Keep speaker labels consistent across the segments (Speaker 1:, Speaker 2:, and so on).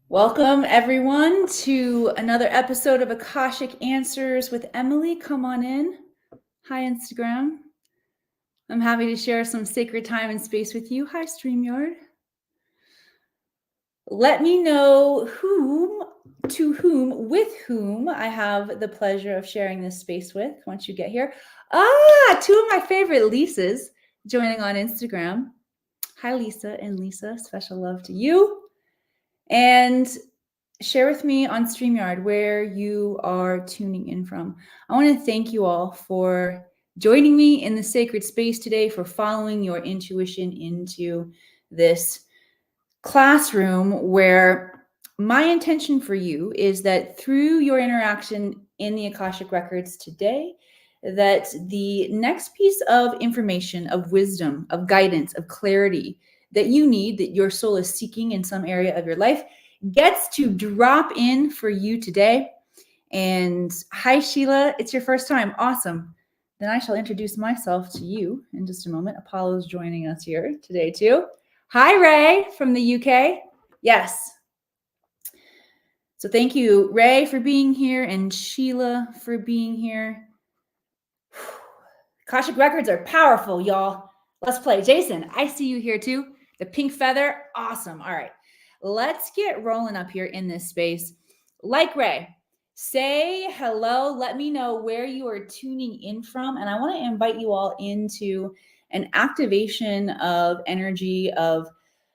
Speaker 1: Welcome, everyone, to another episode of Akashic Answers with Emily. Come on in. Hi, Instagram. I'm happy to share some sacred time and space with you. Hi, StreamYard. Let me know with whom I have the pleasure of sharing this space with once you get here. Two of my favorite Lisas joining on Instagram. Hi, Lisa and Lisa. Special love to you. And share with me on StreamYard where you are tuning in from. I want to thank you all for joining me in the sacred space today, for following your intuition into this classroom where my intention for you is that through your interaction in the Akashic Records today, that the next piece of information, of wisdom, of guidance, of clarity that you need, that your soul is seeking in some area of your life, gets to drop in for you today. And hi, Sheila, it's your first time. Awesome. Then I shall introduce myself to you in just a moment. Apollo's joining us here today too. Hi, Ray from the UK. Yes. So thank you, Ray, for being here and Sheila for being here. Akashic Records are powerful, y'all. Let's play. Jason, I see you here too. The pink feather. Awesome. All right. Let's get rolling up here in this space. Like Ray, say hello. Let me know where you are tuning in from. And I want to invite you all into an activation of energy, of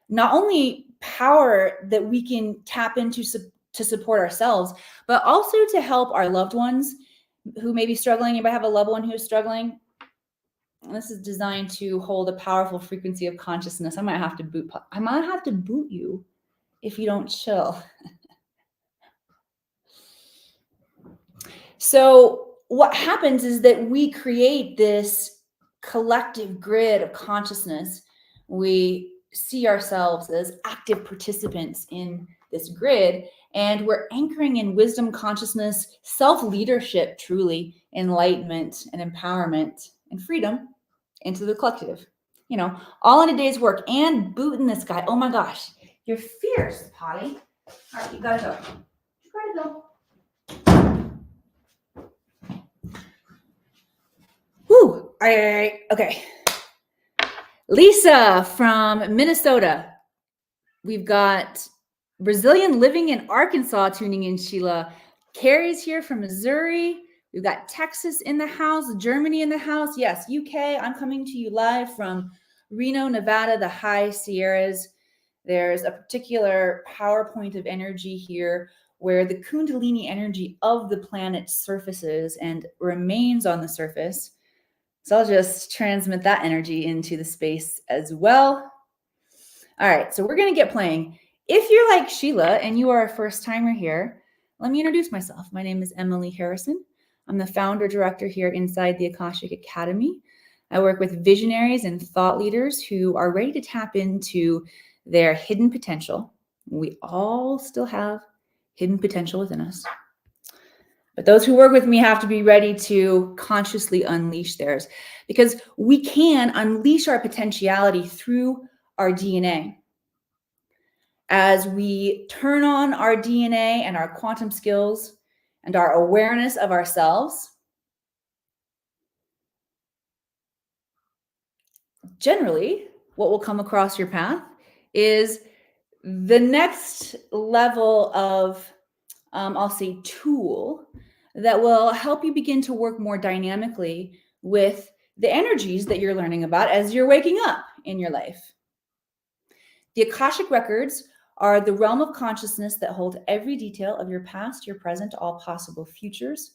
Speaker 1: not only power that we can tap into to support ourselves, but also to help our loved ones who may be struggling. You might have a loved one who is struggling. This is designed to hold a powerful frequency of consciousness. I might have to boot you if you don't chill. So what happens is that we create this collective grid of consciousness. We see ourselves as active participants in this grid, and we're anchoring in wisdom, consciousness, self-leadership, truly, enlightenment and empowerment and freedom into the collective. You know, all in a day's work, and booting this guy. Oh my gosh, you're fierce, Potty. All right, you gotta go. You gotta go. Whew. All right. Okay. Lisa from Minnesota. We've got Brazilian living in Arkansas tuning in, Sheila. Carrie's here from Missouri. We've got Texas in the house, Germany in the house. Yes, UK. I'm coming to you live from Reno, Nevada, the high Sierras. There's a particular power point of energy here where the Kundalini energy of the planet surfaces and remains on the surface. So I'll just transmit that energy into the space as well. All right, so we're going to get playing. If you're like Sheila and you are a first timer here, let me introduce myself. My name is Emily Harrison. I'm the founder director here inside the Akashic Academy. I work with visionaries and thought leaders who are ready to tap into their hidden potential. We all still have hidden potential within us. But those who work with me have to be ready to consciously unleash theirs, because we can unleash our potentiality through our DNA. As we turn on our DNA and our quantum skills and our awareness of ourselves, generally, what will come across your path is the next level of, I'll say, tool that will help you begin to work more dynamically with the energies that you're learning about as you're waking up in your life. The Akashic Records are the realm of consciousness that hold every detail of your past, your present, all possible futures.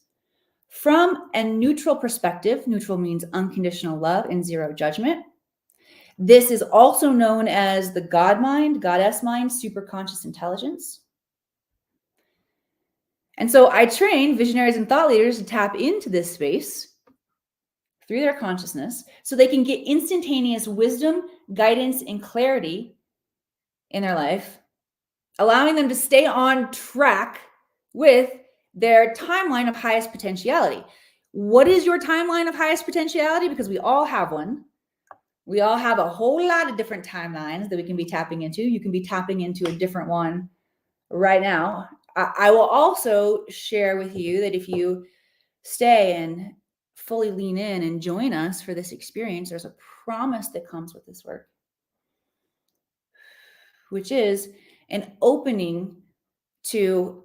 Speaker 1: From a neutral perspective, neutral means unconditional love and zero judgment. This is also known as the God mind, goddess mind, superconscious intelligence. And so I train visionaries and thought leaders to tap into this space through their consciousness so they can get instantaneous wisdom, guidance, and clarity in their life, allowing them to stay on track with their timeline of highest potentiality. What is your timeline of highest potentiality? Because we all have one. We all have a whole lot of different timelines that we can be tapping into. You can be tapping into a different one right now. I will also share with you that if you stay and fully lean in and join us for this experience, there's a promise that comes with this work, which is an opening to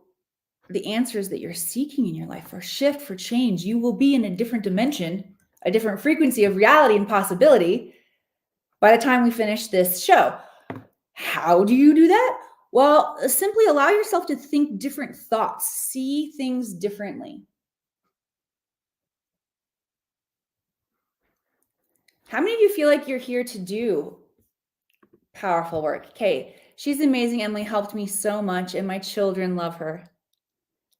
Speaker 1: the answers that you're seeking in your life, for shift, for change. You will be in a different dimension, a different frequency of reality and possibility by the time we finish this show. How do you do that? Well, simply allow yourself to think different thoughts, see things differently. How many of you feel like you're here to do powerful work? Okay, she's amazing. Emily helped me so much, and my children love her.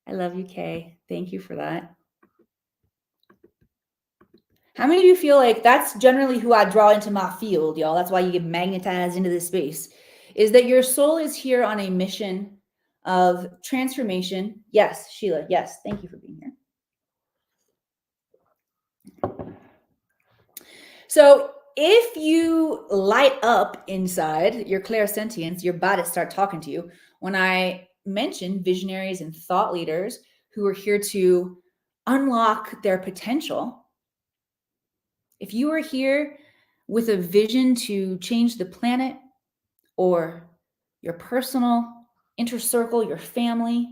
Speaker 1: I love you, Kay. Thank you for that. How many of you feel like that's generally who I draw into my field, y'all? That's why you get magnetized into this space, is that your soul is here on a mission of transformation. Yes, Sheila. Yes. Thank you for being here. So if you light up inside your clairsentience, your bodies start talking to you. When I mention visionaries and thought leaders who are here to unlock their potential, if you are here with a vision to change the planet or your personal inner circle, your family,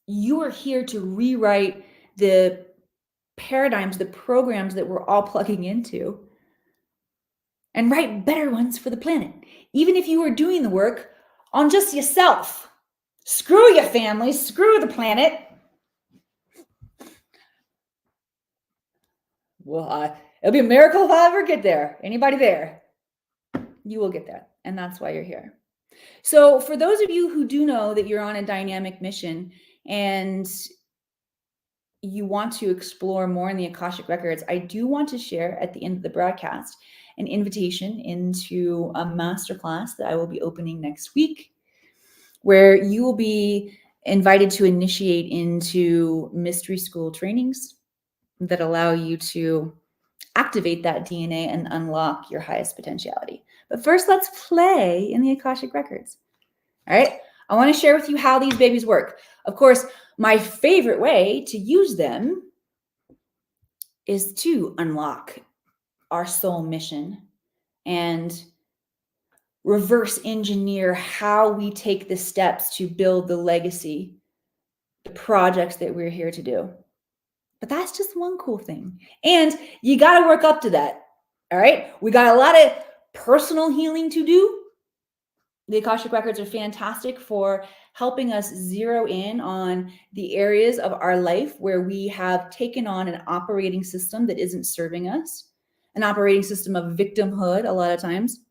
Speaker 1: you are here to rewrite the paradigms, the programs that we're all plugging into, and write better ones for the planet. Even if you are doing the work on just yourself. Screw your family, screw the planet. Well, it'll be a miracle if I ever get there. Anybody there? You will get there. And that's why you're here. So for those of you who do know that you're on a dynamic mission and you want to explore more in the Akashic Records, I do want to share at the end of the broadcast an invitation into a masterclass that I will be opening next week, where you will be invited to initiate into mystery school trainings that allow you to activate that DNA and unlock your highest potentiality. But first, let's play in the Akashic Records. All right. I want to share with you how these babies work. Of course, my favorite way to use them is to unlock our soul mission and reverse engineer how we take the steps to build the legacy, the projects that we're here to do. But that's just one cool thing. And you got to work up to that. All right. We got a lot of personal healing to do. The Akashic Records are fantastic for helping us zero in on the areas of our life where we have taken on an operating system that isn't serving us, an operating system of victimhood a lot of times.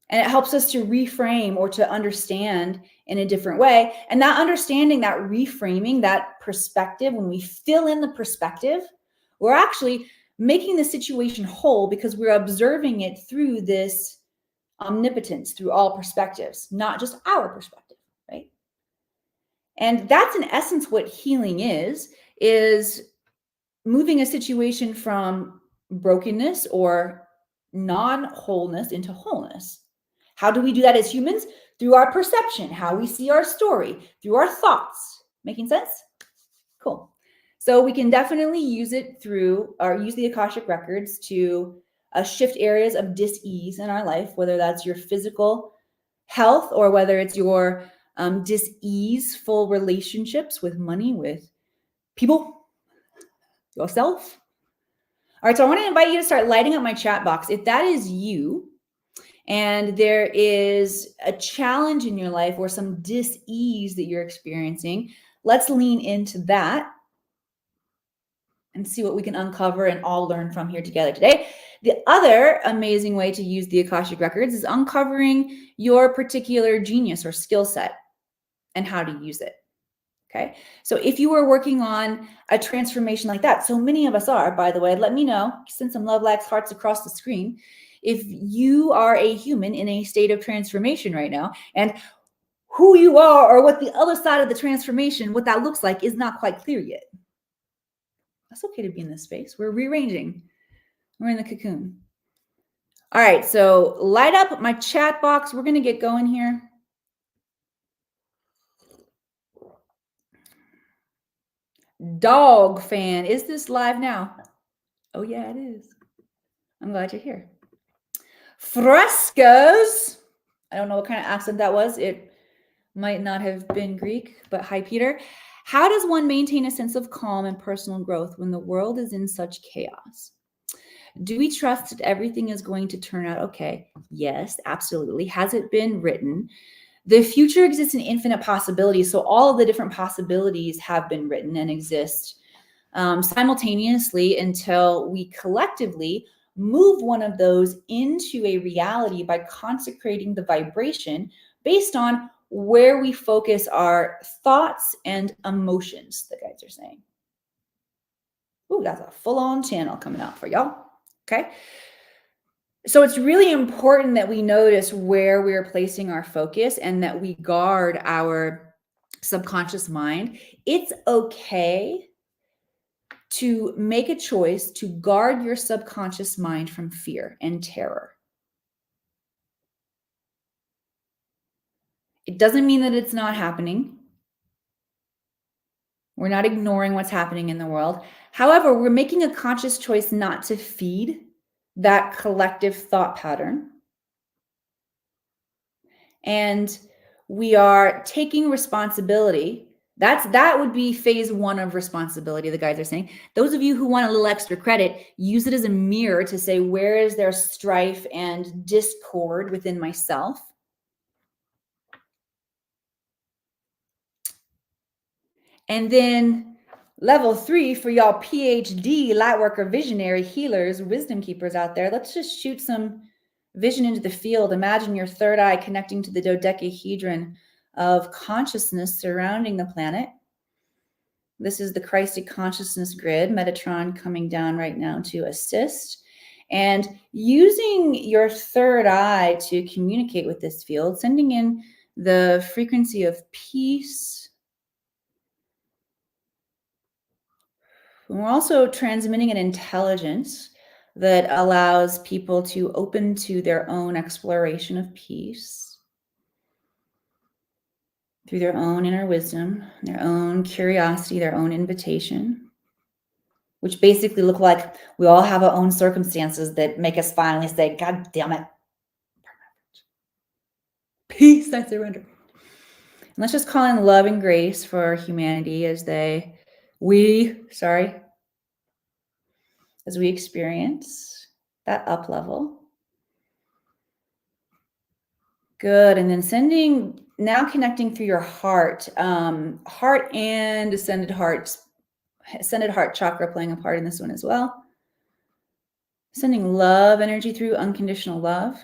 Speaker 1: And it helps us to reframe or to understand in a different way. And that understanding, that reframing, that perspective, when we fill in the perspective, we're actually making the situation whole because we're observing it through this omnipotence, through all perspectives, not just our perspective, right? And that's in essence what healing is moving a situation from brokenness or non-wholeness into wholeness. How do we do that as humans? Through our perception, how we see our story, through our thoughts. Making sense? Cool. So we can definitely use it through, or use the Akashic Records to shift areas of dis-ease in our life, whether that's your physical health or whether it's your dis-easeful relationships with money, with people, yourself. All right, so I want to invite you to start lighting up my chat box. If that is you, and there is a challenge in your life or some dis-ease that you're experiencing, let's lean into that and see what we can uncover and all learn from here together today. The other amazing way to use the Akashic Records is uncovering your particular genius or skill set and how to use it. Okay. So if you are working on a transformation like that, so many of us are, by the way, let me know, send some love, likes, hearts across the screen. If you are a human in a state of transformation right now, and who you are or what the other side of the transformation, what that looks like, is not quite clear yet. That's okay to be in this space. We're rearranging. We're in the cocoon. All right, so light up my chat box. We're going to get going here. Dog fan, is this live now? Oh, yeah, it is. I'm glad you're here. Frescoes. I don't know what kind of accent that was. It might not have been Greek, but hi, Peter. How does one maintain a sense of calm and personal growth when the world is in such chaos? Do we trust that everything is going to turn out okay? Yes, absolutely. Has it been written? The future exists in infinite possibilities. So all of the different possibilities have been written and exist simultaneously until we collectively move one of those into a reality by consecrating the vibration based on where we focus our thoughts and emotions, the guides are saying. Ooh, that's a full-on channel coming out for y'all. Okay. So it's really important that we notice where we're placing our focus and that we guard our subconscious mind. It's okay to make a choice to guard your subconscious mind from fear and terror. It doesn't mean that it's not happening. We're not ignoring what's happening in the world. However, we're making a conscious choice not to feed that collective thought pattern. And we are taking responsibility. That would be phase one of responsibility, the guides are saying. Those of you who want a little extra credit, use it as a mirror to say, where is there strife and discord within myself? And then level 3 for y'all PhD, lightworker, visionary, healers, wisdom keepers out there. Let's just shoot some vision into the field. Imagine your third eye connecting to the dodecahedron of consciousness surrounding the planet. This is the Christic consciousness grid, Metatron coming down right now to assist. And using your third eye to communicate with this field, sending in the frequency of peace. We're also transmitting an intelligence that allows people to open to their own exploration of peace through their own inner wisdom, their own curiosity, their own invitation, which basically look like we all have our own circumstances that make us finally say, God damn it. Peace, I surrender. And let's just call in love and grace for humanity as we experience that up level. Good. And then now connecting through your heart, heart and ascended heart chakra playing a part in this one as well. Sending love energy through, unconditional love.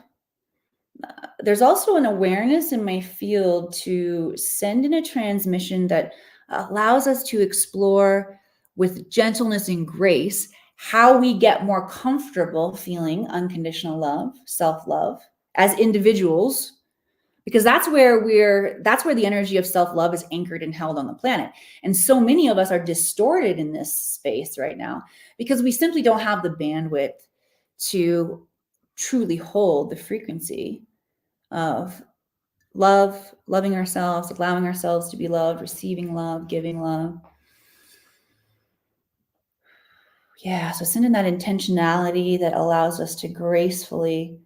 Speaker 1: There's also an awareness in my field to send in a transmission that allows us to explore with gentleness and grace how we get more comfortable feeling unconditional love, self-love as individuals, because that's where the energy of self-love is anchored and held on the planet. And so many of us are distorted in this space right now because we simply don't have the bandwidth to truly hold the frequency of love, loving ourselves, allowing ourselves to be loved, receiving love, giving love. Yeah, so send in that intentionality that allows us to gracefully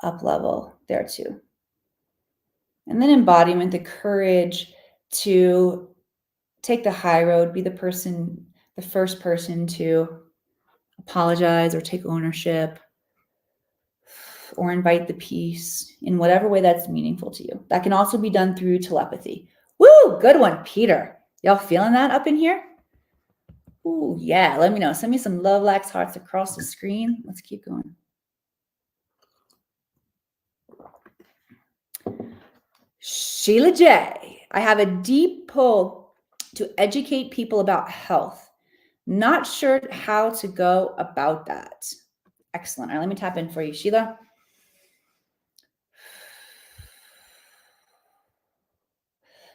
Speaker 1: up level there too. And then embodiment, the courage to take the high road, be the first person to apologize or take ownership or invite the peace in whatever way that's meaningful to you. That can also be done through telepathy. Woo, good one, Peter. Y'all feeling that up in here? Ooh, yeah, let me know. Send me some love likes, hearts across the screen. Let's keep going. Sheila J. I have a deep pull to educate people about health. Not sure how to go about that. Excellent. All right, let me tap in for you, Sheila.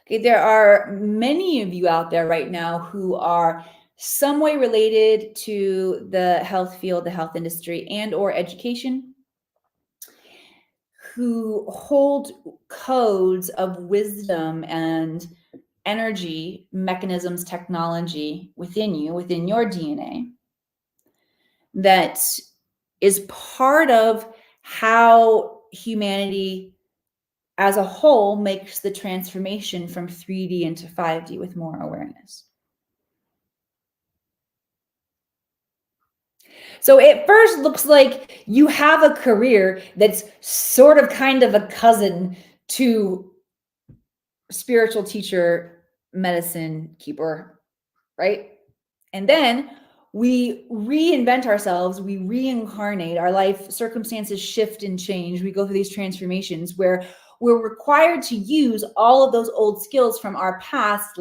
Speaker 1: Okay, there are many of you out there right now who are some way related to the health field, the health industry, and or education. who hold codes of wisdom and energy, mechanisms, technology within you, within your DNA, that is part of how humanity as a whole makes the transformation from 3D into 5D with more awareness. So it first looks like you have a career that's sort of kind of a cousin to spiritual teacher, medicine keeper, right? And then we reinvent ourselves, we reincarnate, our life circumstances shift and change. We go through these transformations where we're required to use all of those old skills from our past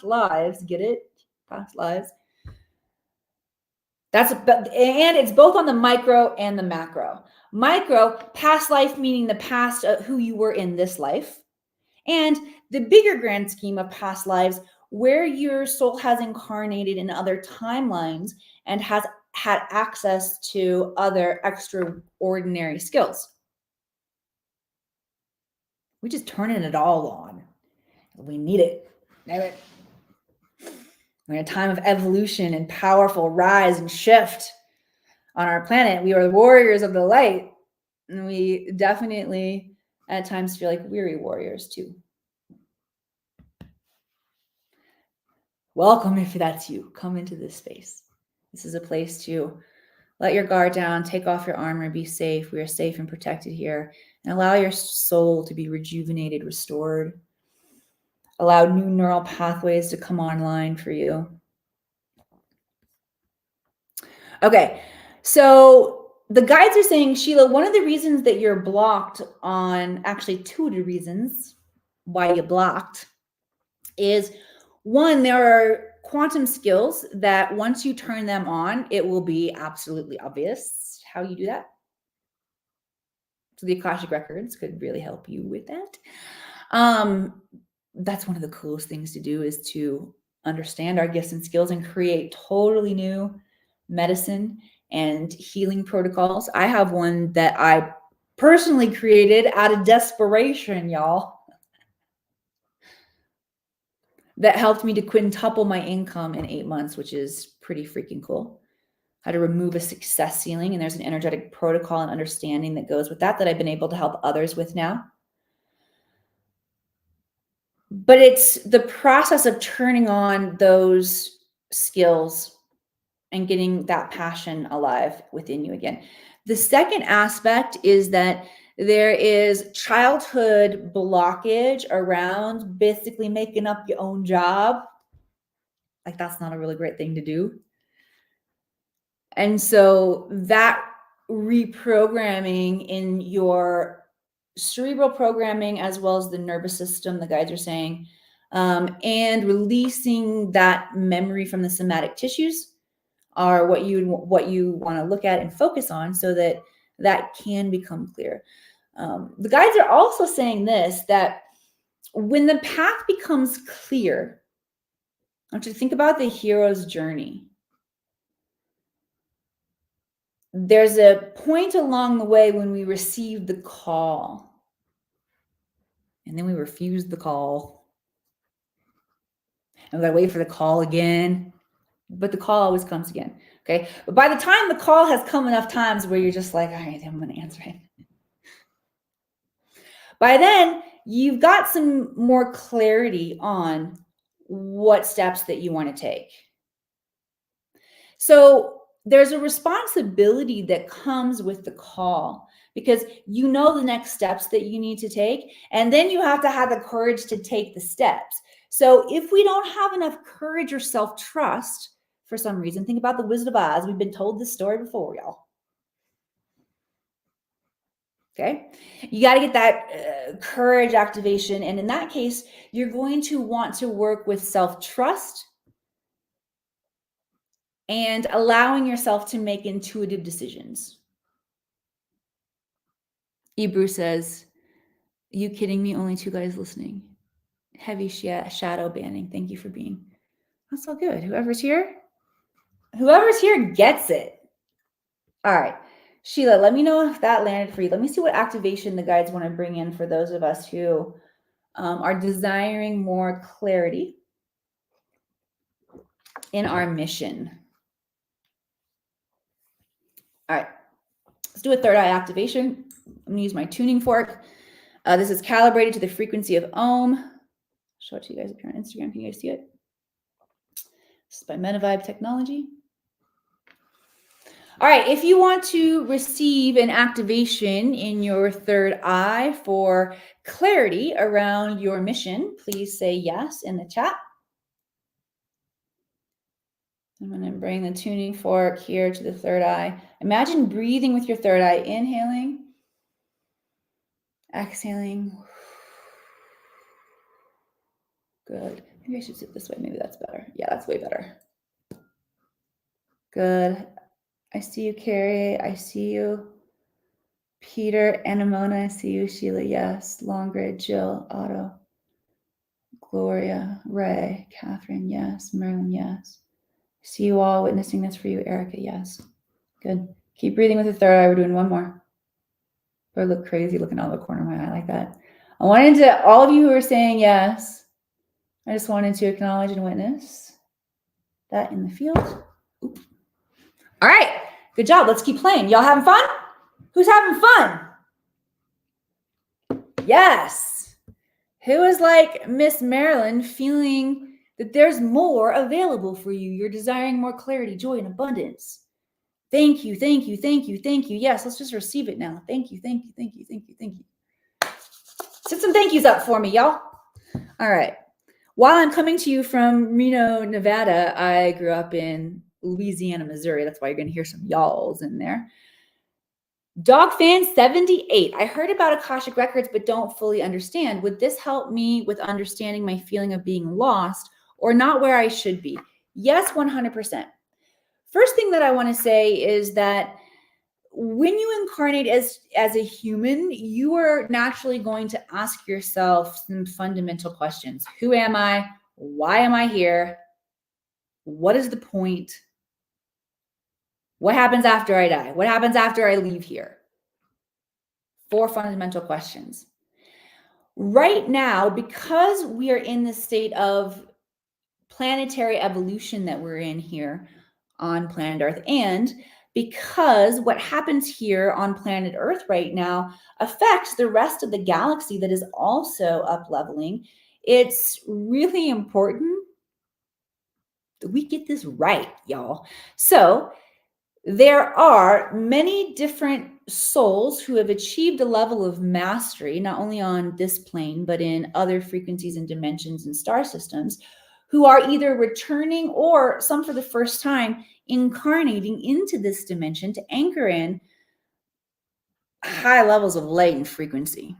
Speaker 1: lives. Get it? Past lives. And it's both on the micro and the macro. Micro, past life, meaning the past of who you were in this life, and the bigger grand scheme of past lives, where your soul has incarnated in other timelines and has had access to other extraordinary skills. We're just turning it all on. We need it. We're in a time of evolution and powerful rise and shift on our planet. We are the warriors of the light. And we definitely at times feel like weary warriors too. Welcome if that's you. Come into this space. This is a place to let your guard down, take off your armor, be safe. We are safe and protected here. And allow your soul to be rejuvenated, restored. Allow new neural pathways to come online for you. Okay, so the guides are saying, Sheila, one of the reasons that you're blocked on, actually two of the reasons why you're blocked is, one, there are quantum skills that once you turn them on, it will be absolutely obvious how you do that. So the Akashic Records could really help you with that. That's one of the coolest things to do, is to understand our gifts and skills and create totally new medicine and healing protocols. I have one that I personally created out of desperation, y'all, that helped me to quintuple my income in 8 months, which is pretty freaking cool. How to remove a success ceiling. And there's an energetic protocol and understanding that goes with that I've been able to help others with now. But it's the process of turning on those skills and getting that passion alive within you again. The second aspect is that there is childhood blockage around basically making up your own job. Like, that's not a really great thing to do. And so that reprogramming in your cerebral programming, as well as the nervous system, the guides are saying, and releasing that memory from the somatic tissues are what you want to look at and focus on, so that that can become clear. The guides are also saying this, that when the path becomes clear, I want you to think about the hero's journey. There's a point along the way when we receive the call, and then we refuse the call, and we gotta wait for the call again, but the call always comes again. Okay, but by the time the call has come enough times where you're just like, all right, I'm gonna answer it, by then you've got some more clarity on what steps that you want to take. So there's a responsibility that comes with the call, because you know the next steps that you need to take, and then you have to have the courage to take the steps. So if we don't have enough courage or self-trust for some reason, think about the Wizard of Oz. We've been told this story before, y'all. Okay, you got to get that courage activation. And in that case, you're going to want to work with self-trust and allowing yourself to make intuitive decisions. Ebru says, "Are you kidding me? Only 2 guys listening. Heavy shadow banning. Thank you for being." That's all good. Whoever's here gets it. All right. Sheila, let me know if that landed for you. Let me see what activation the guides want to bring in for those of us who are desiring more clarity in our mission. All right, let's do a third eye activation. I'm going to use my tuning fork. This is calibrated to the frequency of Om. Show it to you guys up here on Instagram. Can you guys see it? This is by MetaVibe Technology. All right, if you want to receive an activation in your third eye for clarity around your mission, please say yes in the chat. I'm going to bring the tuning fork here to the third eye. Imagine breathing with your third eye, inhaling, exhaling. Good. Maybe I should sit this way. Maybe that's better. Yeah, that's way better. Good. I see you, Carrie. I see you. Peter, Anamona, I see you. Sheila, yes. Longrid, Jill, Otto, Gloria, Ray, Catherine, yes. Marilyn, yes. I see you all witnessing this for you. Erica, yes. Good. Keep breathing with the third eye. We're doing one more. Or look crazy looking out of the corner of my eye like that. I wanted to, all of you who are saying yes, I just wanted to acknowledge and witness that in the field. Oop. All right. Good job. Let's keep playing. Y'all having fun? Who's having fun? Yes. Who is like Miss Marilyn, feeling that there's more available for you? You're desiring more clarity, joy, and abundance. Thank you, thank you, thank you, thank you. Yes, let's just receive it now. Thank you, thank you, thank you, thank you, thank you. Set some thank yous up for me, y'all. All right. While I'm coming to you from Reno, Nevada, I grew up in Louisiana, Missouri. That's why you're going to hear some y'alls in there. Dog fan 78. I heard about Akashic Records, but don't fully understand. Would this help me with understanding my feeling of being lost or not where I should be? Yes, 100%. First thing that I want to say is that when you incarnate as a human, you are naturally going to ask yourself some fundamental questions. Who am I? Why am I here? What is the point? What happens after I die? What happens after I leave here? 4 fundamental questions. Right now, because we are in the state of planetary evolution that we're in here on planet Earth, and because what happens here on planet Earth right now affects the rest of the galaxy that is also up-leveling, it's really important that we get this right, y'all. So there are many different souls who have achieved a level of mastery, not only on this plane, but in other frequencies and dimensions and star systems, who are either returning or some for the first time incarnating into this dimension to anchor in high levels of light and frequency.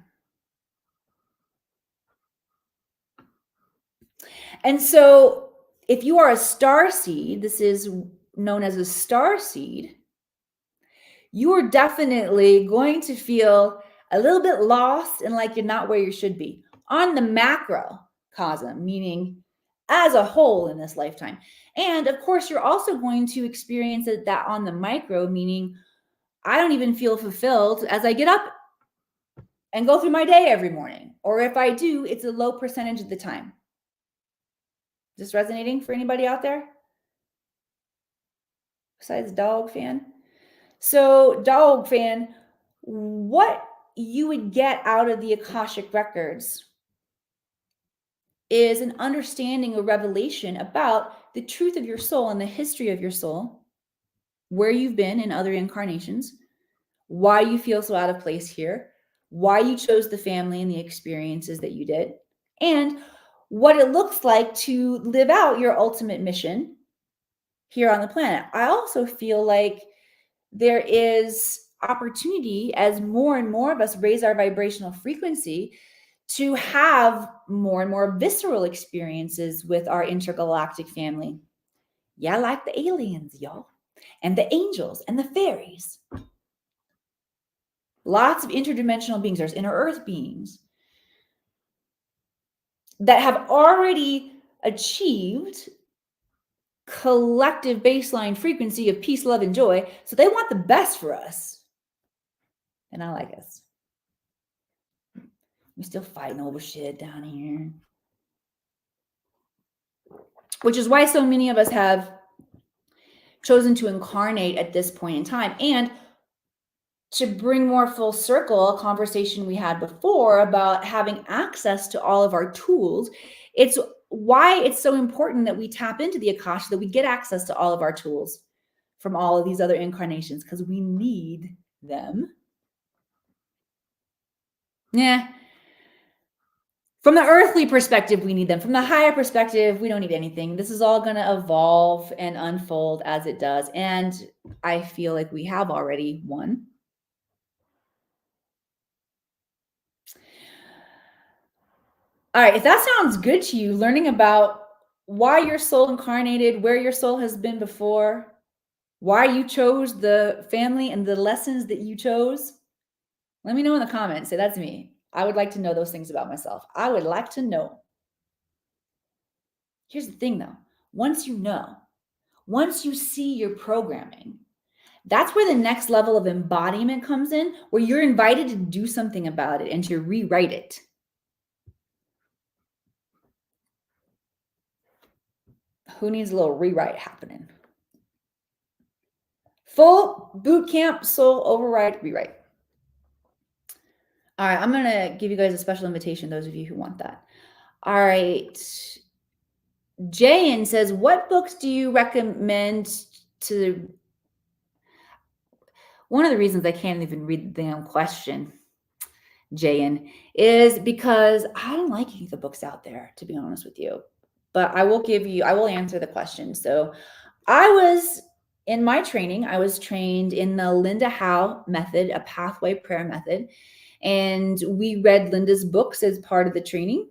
Speaker 1: And so if you are a star seed, this is known as a star seed, you are definitely going to feel a little bit lost and like you're not where you should be on the macrocosm, meaning as a whole in this lifetime. And of course, you're also going to experience that on the micro, meaning I don't even feel fulfilled as I get up and go through my day every morning. Or if I do, it's a low percentage of the time. Is this resonating for anybody out there? Besides dog fan? So dog fan, what you would get out of the Akashic Records is an understanding, a revelation about the truth of your soul and the history of your soul, where you've been in other incarnations, why you feel so out of place here, why you chose the family and the experiences that you did, and what it looks like to live out your ultimate mission here on the planet. I also feel like there is opportunity as more and more of us raise our vibrational frequency to have more and more visceral experiences with our intergalactic family. Yeah, like the aliens, y'all, and the angels and the fairies. Lots of interdimensional beings. There's inner earth beings that have already achieved collective baseline frequency of peace, love, and joy. So they want the best for us. They're not like us. We're still fighting over shit down here. Which is why so many of us have chosen to incarnate at this point in time. And to bring more full circle a conversation we had before about having access to all of our tools, it's why it's so important that we tap into the Akasha, that we get access to all of our tools from all of these other incarnations, because we need them. Yeah. From the earthly perspective, we need them. From the higher perspective, we don't need anything. This is all going to evolve and unfold as it does. And I feel like we have already won. All right, if that sounds good to you, learning about why your soul incarnated, where your soul has been before, why you chose the family and the lessons that you chose, let me know in the comments. Say, that's me. I would like to know those things about myself. I would like to know. Here's the thing though. Once you know, once you see your programming, that's where the next level of embodiment comes in, where you're invited to do something about it and to rewrite it. Who needs a little rewrite happening? Full boot camp, soul override, rewrite. All right, I'm going to give you guys a special invitation, those of you who want that. All right. Jayan says, what books do you recommend to... One of the reasons I can't even read the damn question, Jayan, is because I don't like any of the books out there, to be honest with you. But I will answer the question. So in my training, I was trained in the Linda Howe method, a pathway prayer method. And we read Linda's books as part of the training.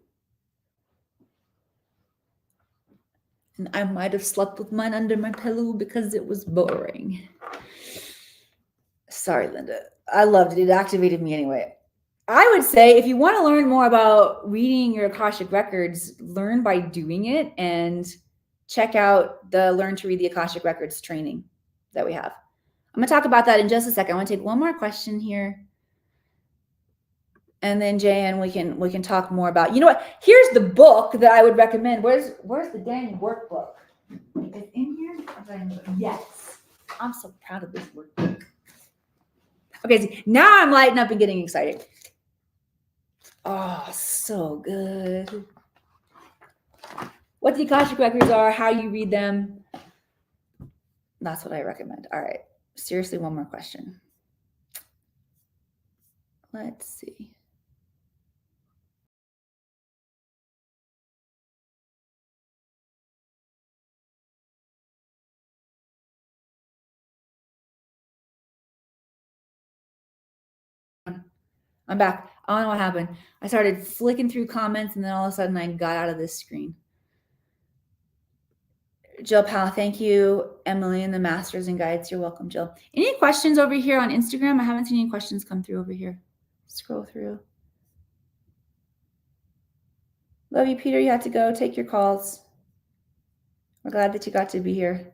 Speaker 1: And I might have slept with mine under my pillow because it was boring. Sorry, Linda. I loved it. It activated me anyway. I would say if you want to learn more about reading your Akashic Records, learn by doing it, and check out the Learn to Read the Akashic Records training that we have. I'm going to talk about that in just a second. I want to take one more question here. And then Jayan, we can talk more about, you know what? Here's the book that I would recommend. Where's the dang workbook? It's in here? Yes. I'm so proud of this workbook. Okay, so now I'm lighting up and getting excited. Oh, so good. What the Akashic Records are, how you read them. That's what I recommend. All right. Seriously, one more question. Let's see. I'm back. I don't know what happened. I started flicking through comments and then all of a sudden I got out of this screen. Jill Powell, thank you. Emily and the Masters and Guides. You're welcome, Jill. Any questions over here on Instagram? I haven't seen any questions come through over here. Scroll through. Love you, Peter. You had to go. Take your calls. We're glad that you got to be here.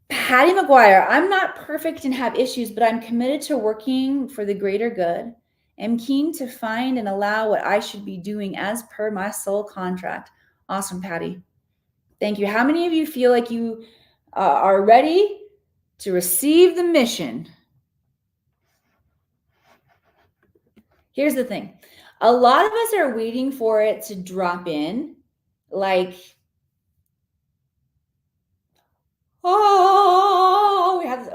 Speaker 1: Patty McGuire, I'm not perfect and have issues, but I'm committed to working for the greater good. I'm keen to find and allow what I should be doing as per my soul contract. Awesome, Patty. Thank you. How many of you feel like you are ready to receive the mission? Here's the thing. A lot of us are waiting for it to drop in, like,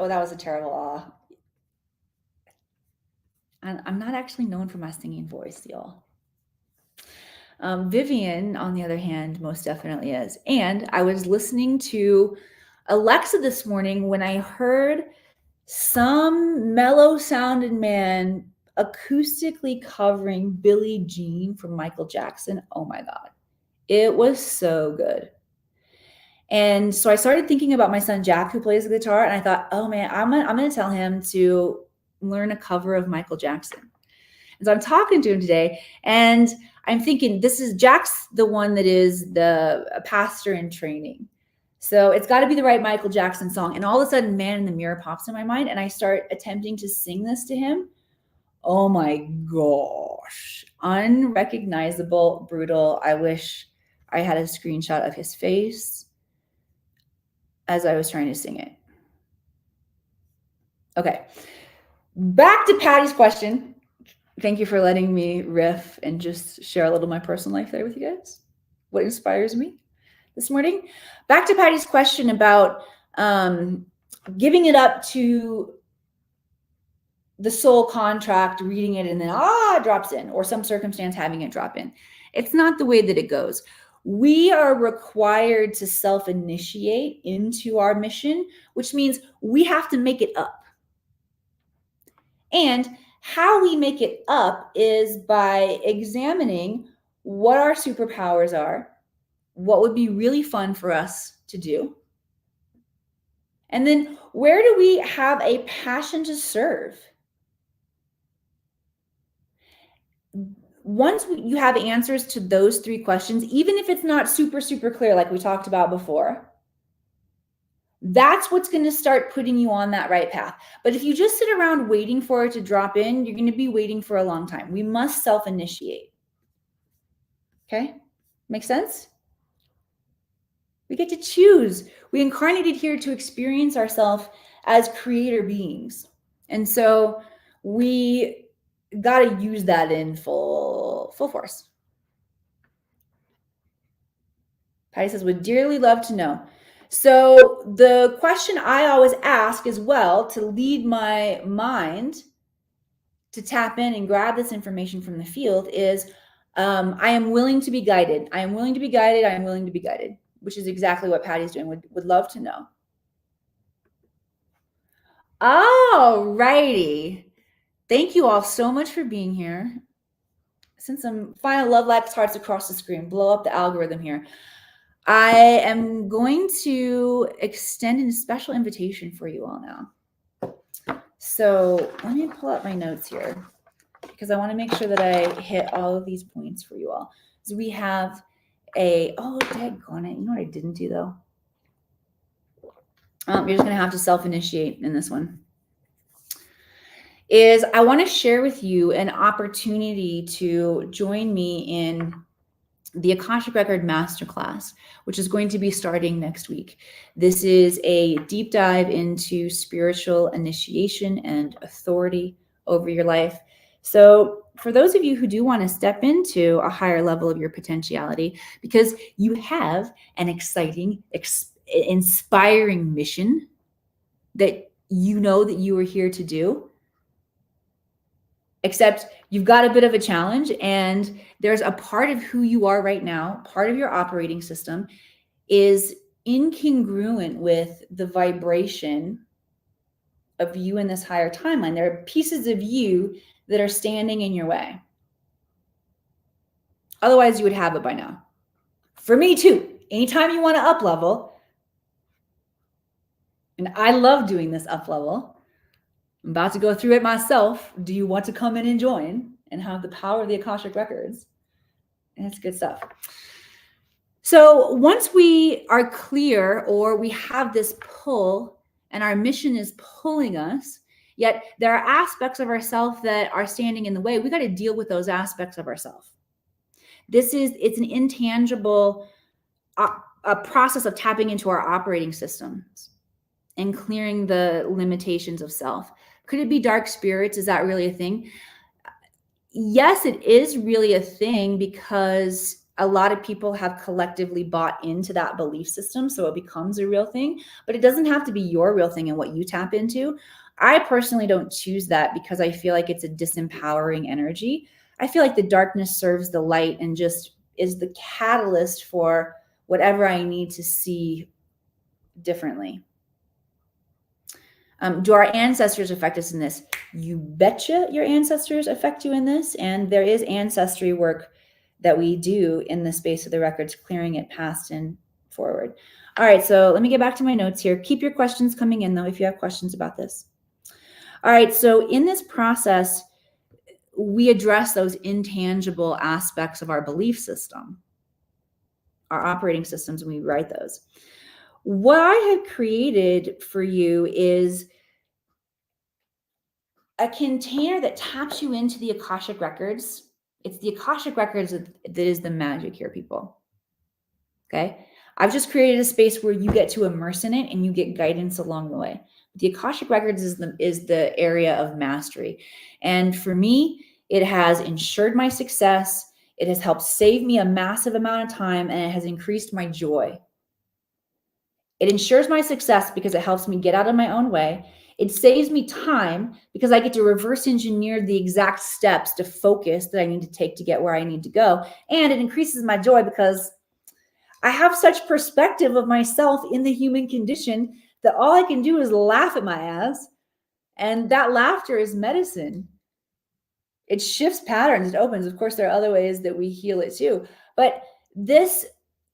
Speaker 1: that was a terrible awe. I'm not actually known for my singing voice, y'all. Vivian, on the other hand, most definitely is. And I was listening to Alexa this morning when I heard some mellow-sounded man acoustically covering Billie Jean from Michael Jackson. Oh my God. It was so good. And so I started thinking about my son, Jack, who plays the guitar. And I thought, oh man, I'm going to tell him to learn a cover of Michael Jackson. And so I'm talking to him today and I'm thinking, Jack's the one that is the pastor in training. So it's got to be the right Michael Jackson song. And all of a sudden, Man in the Mirror pops in my mind, and I start attempting to sing this to him. Oh my gosh. Unrecognizable, brutal. I wish I had a screenshot of his face as I was trying to sing it. Okay. Back to Patty's question. Thank you for letting me riff and just share a little of my personal life there with you guys. What inspires me this morning? Back to Patty's question about giving it up to the soul contract, reading it, and then it drops in, or some circumstance having it drop in. It's not the way that it goes. We are required to self-initiate into our mission, which means we have to make it up. And how we make it up is by examining what our superpowers are, what would be really fun for us to do, and then where do we have a passion to serve? Once you have answers to those three questions, even if it's not super, super clear, like we talked about before, that's what's going to start putting you on that right path. But if you just sit around waiting for it to drop in, you're going to be waiting for a long time. We must self-initiate. Okay? Make sense? We get to choose. We incarnated here to experience ourselves as creator beings. And so we got to use that in full force. Patty says, would dearly love to know. So the question I always ask as well to lead my mind to tap in and grab this information from the field is, I am willing to be guided. I am willing to be guided. I am willing to be guided, which is exactly what Patty's doing. Would love to know. All righty. Thank you all so much for being here. Send some final love likes hearts across the screen. Blow up the algorithm here. I am going to extend a special invitation for you all now. So let me pull up my notes here because I want to make sure that I hit all of these points for you all. So we have daggone it. You know what I didn't do though? You're just going to have to self-initiate in this one. Is I want to share with you an opportunity to join me in the Akashic Record Masterclass, which is going to be starting next week. This is a deep dive into spiritual initiation and authority over your life. So for those of you who do want to step into a higher level of your potentiality, because you have an exciting, inspiring mission that you know that you are here to do, except you've got a bit of a challenge and there's a part of who you are right now, part of your operating system is incongruent with the vibration of you in this higher timeline. There are pieces of you that are standing in your way. Otherwise, you would have it by now. For me too, anytime you want to up level, and I love doing this up level, I'm about to go through it myself. Do you want to come in and join and have the power of the Akashic Records? And it's good stuff. So once we are clear or we have this pull and our mission is pulling us, yet there are aspects of ourselves that are standing in the way, we got to deal with those aspects of ourselves. It's an intangible a process of tapping into our operating systems and clearing the limitations of self. Could it be dark spirits? Is that really a thing? Yes, it is really a thing because a lot of people have collectively bought into that belief system. So it becomes a real thing, but it doesn't have to be your real thing and what you tap into. I personally don't choose that because I feel like it's a disempowering energy. I feel like the darkness serves the light and just is the catalyst for whatever I need to see differently. Do our ancestors affect us in this? You betcha your ancestors affect you in this. And there is ancestry work that we do in the space of the records, clearing it past and forward. All right, so let me get back to my notes here. Keep your questions coming in, though, if you have questions about this. All right, so in this process, we address those intangible aspects of our belief system, our operating systems, and we write those. What I have created for you is a container that taps you into the Akashic Records. It's the Akashic Records that is the magic here, people. Okay. I've just created a space where you get to immerse in it and you get guidance along the way. The Akashic Records is the area of mastery. And for me, it has ensured my success. It has helped save me a massive amount of time, and it has increased my joy. It ensures my success because it helps me get out of my own way. It saves me time because I get to reverse engineer the exact steps to focus that I need to take to get where I need to go. And it increases my joy because I have such perspective of myself in the human condition that all I can do is laugh at my ass. And that laughter is medicine. It shifts patterns, it opens. Of course, there are other ways that we heal it too. But this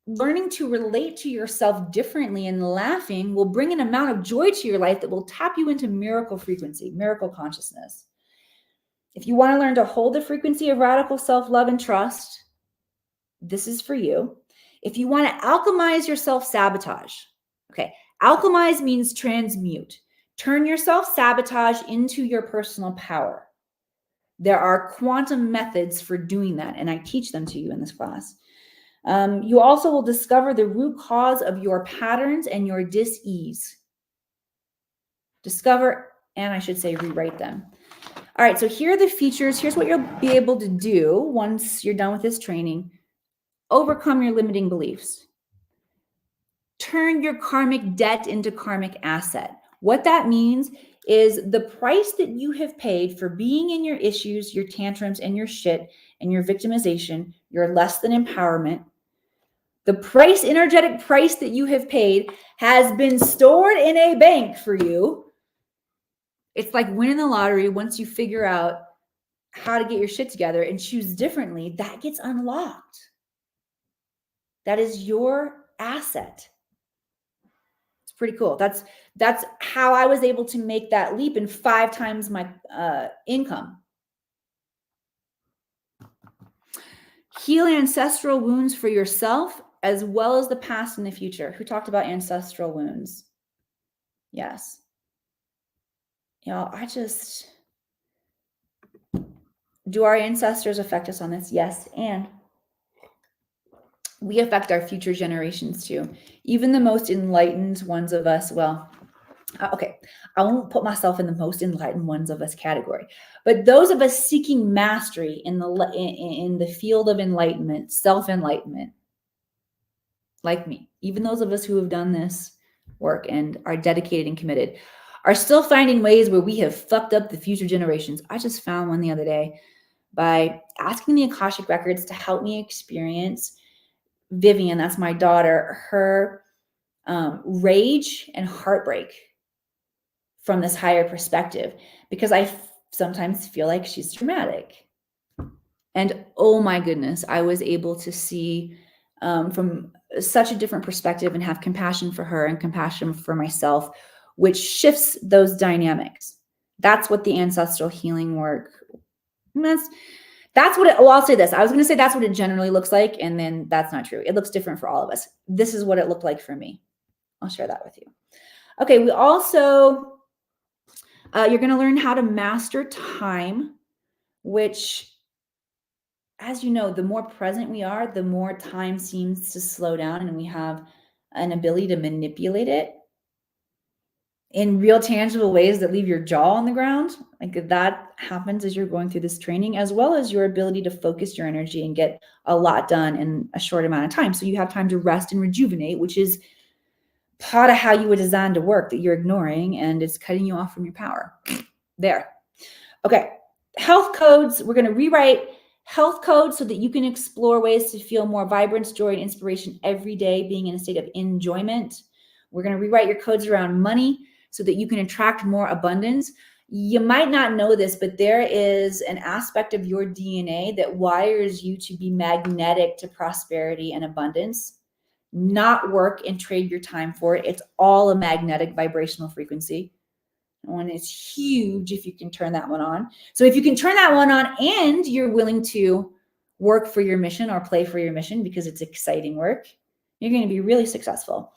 Speaker 1: learning to relate to yourself differently and laughing will bring an amount of joy to your life that will tap you into miracle frequency, miracle consciousness. If you want to learn to hold the frequency of radical self-love and trust, this is for you. If you want to alchemize your self-sabotage, okay, alchemize means transmute. Turn your self-sabotage into your personal power. There are quantum methods for doing that, and I teach them to you in this class. You also will discover the root cause of your patterns and your dis-ease. Discover, and I should say rewrite them. All right, so here are the features. Here's what you'll be able to do once you're done with this training. Overcome your limiting beliefs. Turn your karmic debt into karmic asset. What that means is the price that you have paid for being in your issues, your tantrums, and your shit, and your victimization, your less than empowerment. The price, energetic price that you have paid has been stored in a bank for you. It's like winning the lottery. Once you figure out how to get your shit together and choose differently, that gets unlocked. That is your asset. It's pretty cool. That's how I was able to make that leap in 5 times my income. Heal ancestral wounds for yourself as well as the past and the future. Who talked about ancestral wounds? Yes. Do our ancestors affect us on this? Yes. And we affect our future generations too. Even the most enlightened ones of us, okay, I won't put myself in the most enlightened ones of us category, but those of us seeking mastery in the field of enlightenment, self-enlightenment, like me, even those of us who have done this work and are dedicated and committed, are still finding ways where we have fucked up the future generations. I just found one the other day by asking the Akashic Records to help me experience Vivian, that's my daughter, her rage and heartbreak from this higher perspective, because I sometimes feel like she's dramatic. And oh my goodness, I was able to see from such a different perspective and have compassion for her and compassion for myself, which shifts those dynamics. That's what the ancestral healing work, that's what I'll say this. I was going to say that's what it generally looks like, and then that's not true. It looks different for all of us. This is what it looked like for me. I'll share that with you. Okay, we also, you're going to learn how to master time, which, as you know, the more present we are, the more time seems to slow down, and we have an ability to manipulate it in real tangible ways that leave your jaw on the ground. Like that happens as you're going through this training, as well as your ability to focus your energy and get a lot done in a short amount of time. So you have time to rest and rejuvenate, which is part of how you were designed to work that you're ignoring, and it's cutting you off from your power. There. Okay. Health codes. We're going to rewrite health codes so that you can explore ways to feel more vibrance, joy, and inspiration every day, being in a state of enjoyment. We're going to rewrite your codes around money so that you can attract more abundance. You might not know this, but there is an aspect of your DNA that wires you to be magnetic to prosperity and abundance, not work and trade your time for it. It's all a magnetic vibrational frequency. And it's huge if you can turn that one on. So if you can turn that one on and you're willing to work for your mission or play for your mission because it's exciting work, you're going to be really successful.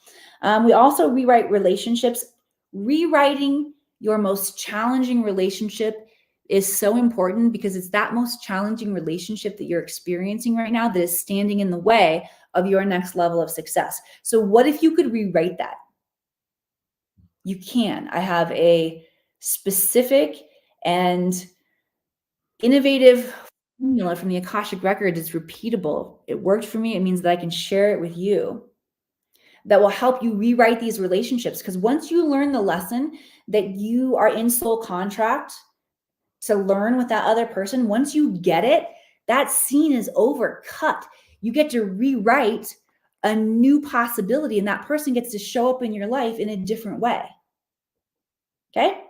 Speaker 1: We also rewrite relationships. Rewriting your most challenging relationship is so important because it's that most challenging relationship that you're experiencing right now that is standing in the way of your next level of success. So what if you could rewrite that? You can. I have a specific and innovative formula from the Akashic Records. It's repeatable. It worked for me. It means that I can share it with you. That will help you rewrite these relationships. Because once you learn the lesson that you are in soul contract to learn with that other person, once you get it, that scene is over, cut. You get to rewrite a new possibility, and that person gets to show up in your life in a different way. Okay?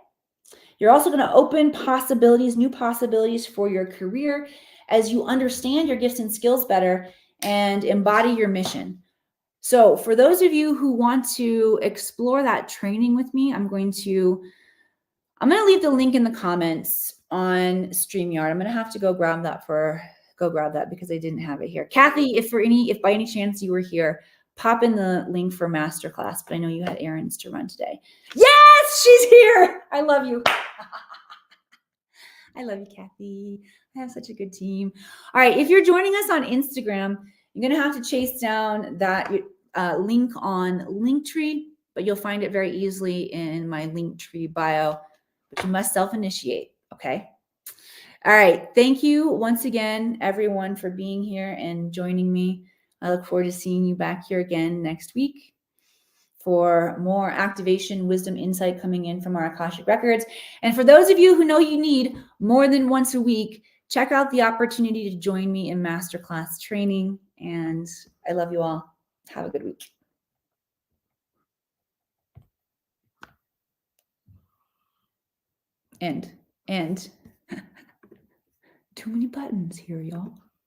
Speaker 1: You're also going to open possibilities, new possibilities for your career as you understand your gifts and skills better and embody your mission. So for those of you who want to explore that training with me, I'm going to leave the link in the comments on StreamYard. I'm going to have to go grab that because I didn't have it here. Kathy, if by any chance you were here, pop in the link for masterclass, but I know you had errands to run today. Yes, she's here. I love you. I love you, Kathy. I have such a good team. All right, if you're joining us on Instagram, you're going to have to chase down that link on Linktree, but you'll find it very easily in my Linktree bio. But you must self-initiate, okay? All right, thank you once again, everyone, for being here and joining me. I look forward to seeing you back here again next week for more activation, wisdom, insight coming in from our Akashic Records. And for those of you who know you need more than once a week, check out the opportunity to join me in masterclass training. And I love you all. Have a good week. And too many buttons here, y'all.